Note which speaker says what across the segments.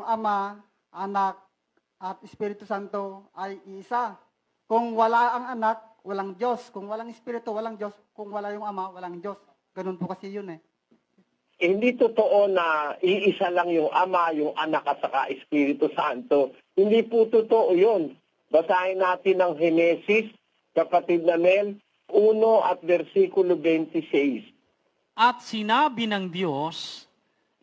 Speaker 1: Ama, Anak, at Espiritu Santo ay isa. Kung wala ang anak, walang Diyos. Kung walang Espiritu, walang Diyos. Kung wala yung Ama, walang Diyos. Ganun po kasi yun eh.
Speaker 2: Hindi totoo na iisa lang yung Ama, yung Anak at saka Espiritu Santo. Hindi po totoo yun. Basahin natin ang Henesis, kapatid na Mel, 1 at versikulo 26.
Speaker 3: At sinabi ng Diyos,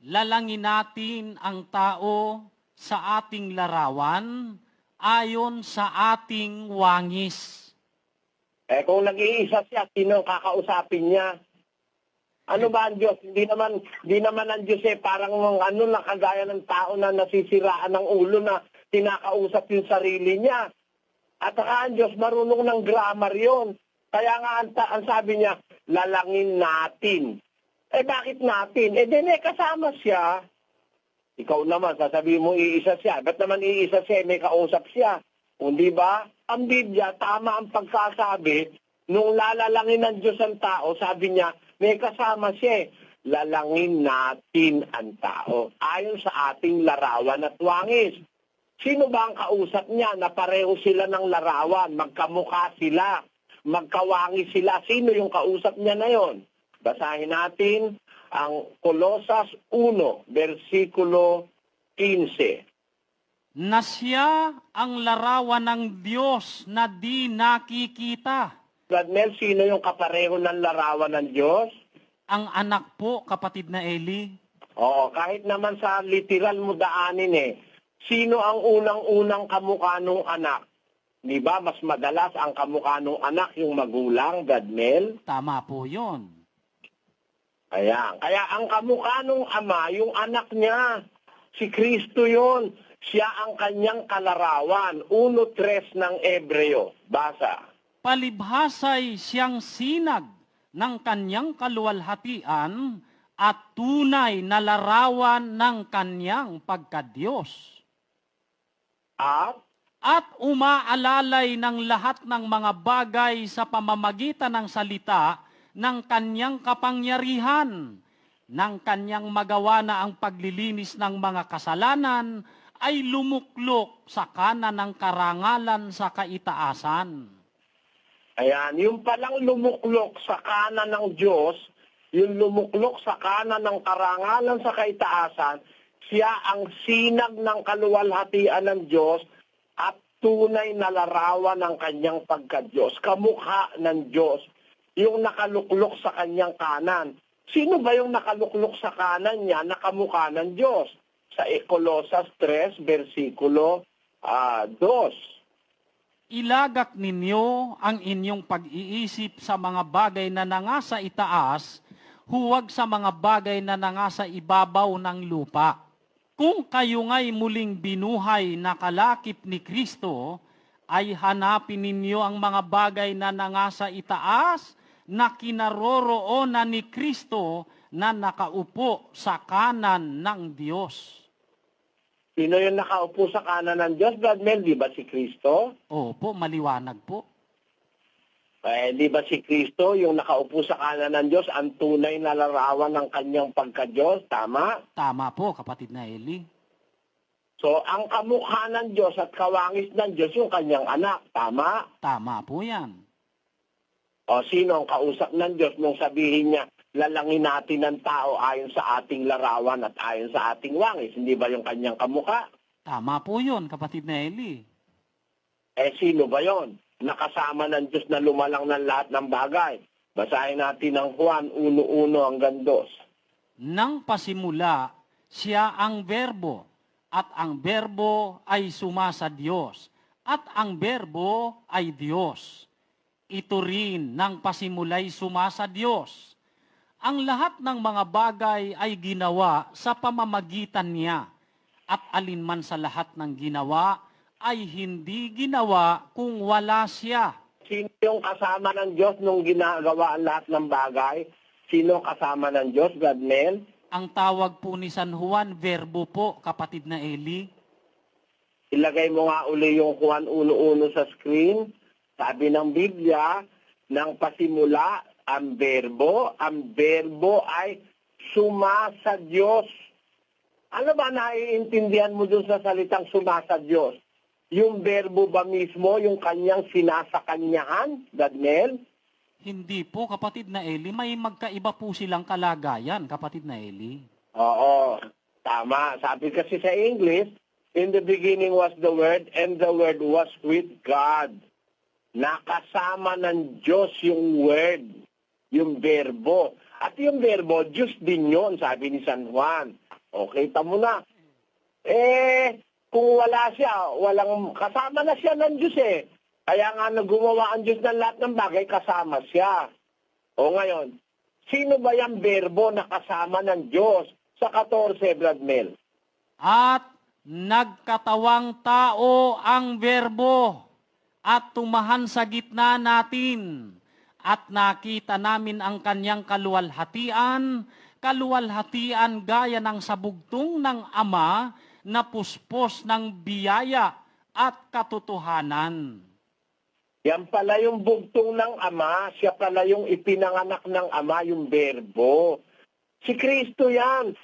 Speaker 3: lalangin natin ang tao sa ating larawan ayon sa ating wangis.
Speaker 2: Kung nag-iisa siya, sino ang kakausapin niya? Ano ba ang Diyos? Hindi naman ang Diyos parang lang kagaya ng tao na nasisiraan ng ulo na kinakausap yung sarili niya. At saka ang Diyos marunong ng grammar yon. Kaya nga ang sabi niya, lalangin natin. Bakit natin? Kasama siya. Ikaw naman, sasabihin mo iisa siya. Ba't naman iisa siya? May kausap siya. Hindi ba? Ang Biblia, tama ang pagsasabi, nung lalalangin ng Diyos ang tao, sabi niya, may kasama siya. Lalangin natin ang tao. Ayon sa ating larawan at wangis. Sino ba ang kausap niya na pareho sila ng larawan? Magkamukha sila. Magkawangis sila. Sino yung kausap niya na yon? Basahin natin ang Kolosas 1, versikulo 15.
Speaker 3: Na siya ang larawan ng Diyos na di nakikita.
Speaker 2: Mel, sino yung kapareho ng larawan ng Diyos?
Speaker 3: Ang anak po, kapatid na Eli.
Speaker 2: Oo, kahit naman sa literal mo daanin Sino ang unang-unang kamukha ng anak? Di ba, mas madalas ang kamukha ng anak yung magulang, Gadmel?
Speaker 3: Tama po yun.
Speaker 2: Ayan. Kaya ang kamukha ng ama, yung anak niya, si Kristo yon. Siya ang kanyang kalarawan. 1:3 ng Ebreo. Basa.
Speaker 3: Palibhasay siyang sinag ng kanyang kaluwalhatian at tunay na larawan ng kanyang pagkadiyos. At umaalalay ng lahat ng mga bagay sa pamamagitan ng salita ng kanyang kapangyarihan, ng kanyang magawa na ang paglilinis ng mga kasalanan ay lumuklok sa kanan ng karangalan sa kaitaasan.
Speaker 2: Ayan, yung palang lumuklok sa kanan ng Diyos, yung lumuklok sa kanan ng karangalan sa kaitaasan, siya ang sinag ng kaluwalhatian ng Diyos at tunay na larawan ng kanyang pagka-Diyos, kamukha ng Diyos, yung nakaluklok sa kanyang kanan. Sino ba yung nakaluklok sa kanan niya na kamukha ng Diyos? Sa Kolosas 3, versikulo 2.
Speaker 3: Ilagak ninyo ang inyong pag-iisip sa mga bagay na nangasa itaas, huwag sa mga bagay na nangasa ibabaw ng lupa. Kung kayo nga'y muling binuhay na kalakip ni Kristo, ay hanapin ninyo ang mga bagay na nangasa itaas, na kinaroroonan ni Kristo na nakaupo sa kanan ng Diyos.
Speaker 2: Sino yung nakaupo sa kanan ng Diyos, Bradmel? Di ba si Kristo?
Speaker 3: Opo, maliwanag po.
Speaker 2: Di ba si Kristo yung nakaupo sa kanan ng Diyos, ang tunay na larawan ng kanyang pagka-Diyos? Tama?
Speaker 3: Tama po, kapatid na Eli.
Speaker 2: So, ang kamukha ng Diyos at kawangis ng Diyos yung kanyang anak. Tama?
Speaker 3: Tama po yan.
Speaker 2: O sino ang kausap ng Diyos nung sabihin niya, lalangin natin ng tao ayon sa ating larawan at ayon sa ating wangis? Hindi ba yung kanyang kamukha?
Speaker 3: Tama po yun, kapatid na Eli.
Speaker 2: Sino ba yon? Nakasama ng Diyos na lumalang ng lahat ng bagay. Basahin natin ang Juan 1:1 hanggang 2.
Speaker 3: Nang pasimula, siya ang berbo, at ang berbo ay sumasa Diyos, at ang berbo ay Diyos. Ito rin nang pasimulay sumasa Diyos. Ang lahat ng mga bagay ay ginawa sa pamamagitan niya, at alinman sa lahat ng ginawa ay hindi ginawa kung wala siya.
Speaker 2: Sino yung kasama ng Diyos nung ginagawa ang lahat ng bagay? Sino kasama ng Diyos, Bradmel?
Speaker 3: Ang tawag po ni San Juan, verbo po, kapatid na Eli.
Speaker 2: Ilagay mo nga uli yung Juan 1:1 sa screen. Sabi ng Biblia, nang pasimula ang berbo ay sumasa Diyos. Ano ba naiintindihan mo dun sa salitang sumasa Diyos? Yung verbo ba mismo, yung kanyang sinasakanyahan, Daniel?
Speaker 3: Hindi po, kapatid na Eli. May magkaiba po silang kalagayan, kapatid na Eli.
Speaker 2: Oo, tama. Sabi kasi sa English, in the beginning was the Word, and the Word was with God. Nakasama ng Diyos yung Word, yung verbo. At yung verbo, Diyos din yun, sabi ni San Juan. Okay, tamo na. Kung wala siya, kasama na siya ng Diyos eh. Kaya nga gumawa ang Diyos ng lahat ng bagay, kasama siya. O ngayon, sino ba yung verbo na kasama ng Diyos sa 14, Brad Mel?
Speaker 3: At nagkatawang tao ang verbo at tumahan sa gitna natin. At nakita namin ang kanyang kaluwalhatian gaya ng sabugtong ng Ama na puspos ng biyaya at katotohanan.
Speaker 2: Yan pala yung bugtong ng Ama, siya pala yung ipinanganak ng Ama, yung verbo. Si Kristo yan.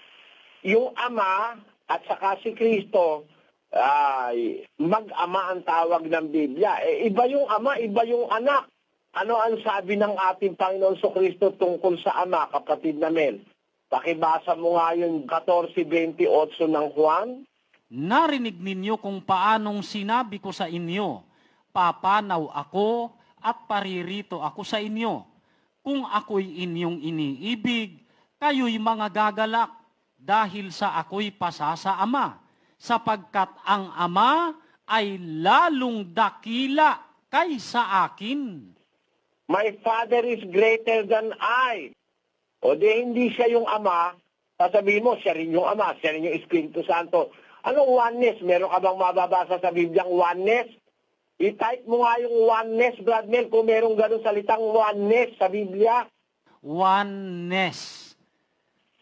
Speaker 2: Yung Ama at saka si Kristo, mag-ama ang tawag ng Biblia. Iba yung Ama, iba yung anak. Ano ang sabi ng ating Panginoon Kristo tungkol sa Ama, kapatid na Mel? Pakibasa mo nga yung 14:28 ng Juan.
Speaker 3: Narinig ninyo kung paanong sinabi ko sa inyo, papanaw ako at paririto ako sa inyo. Kung ako'y inyong iniibig, kayo'y mga gagalak dahil sa ako'y pasa sa Ama, sapagkat ang Ama ay lalong dakila kaysa akin.
Speaker 2: My Father is greater than I. O di hindi siya yung Ama, sasabihin mo, siya rin yung Ama, siya rin yung Espiritu Santo. Anong oneness? Meron ka bang mababasa sa Bibliang oneness? I-type mo nga yung oneness, Brad Mel, kung merong ganun salitang oneness sa Biblia.
Speaker 3: Oneness.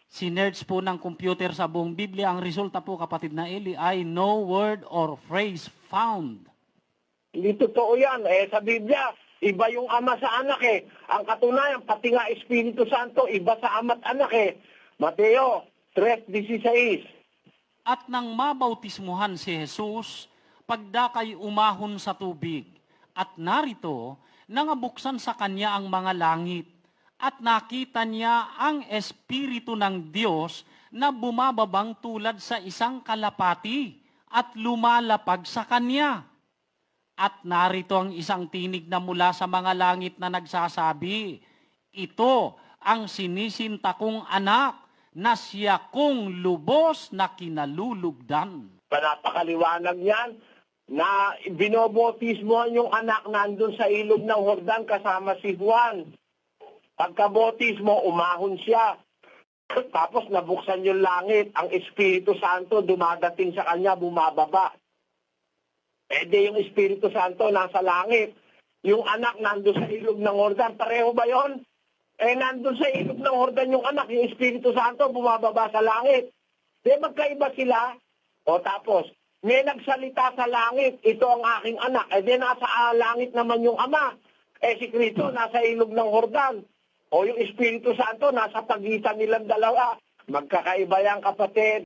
Speaker 3: Sinerge po ng computer sa buong Biblia, ang resulta po, kapatid na Eli, ay no word or phrase found.
Speaker 2: Hindi totoo yan. Sa Biblia, iba yung Ama sa anak eh. Ang katunayan, pati nga Espiritu Santo, iba sa Ama at anak eh. Mateo 3:16.
Speaker 3: At nang mabautismuhan si Jesus, pagdakay umahon sa tubig. At narito, nangabuksan sa kanya ang mga langit. At nakita niya ang Espiritu ng Diyos na bumababang tulad sa isang kalapati at lumalapag sa kanya. At narito ang isang tinig na mula sa mga langit na nagsasabi, ito ang sinisinta kong anak na siya kong lubos na kinalulugdan.
Speaker 2: Napakaliwanag yan na binobotismohan yung anak nandun sa ilog ng Jordan kasama si Juan. Pagkabotismo, umahon siya. Tapos nabuksan yung langit, ang Espiritu Santo dumadating sa kanya, bumababa. Di yung Espiritu Santo nasa langit. Yung anak nandun sa ilog ng Jordan, pareho ba yon? Nandun sa ilog ng Jordan yung anak, yung Espiritu Santo bumababa sa langit. Magkaiba sila. O tapos, may nagsalita sa langit, ito ang aking anak. Nasa langit naman yung Ama. Si Kristo nasa ilog ng Jordan. O yung Espiritu Santo nasa pagitan nilang dalawa. Magkakaiba yan, kapatid.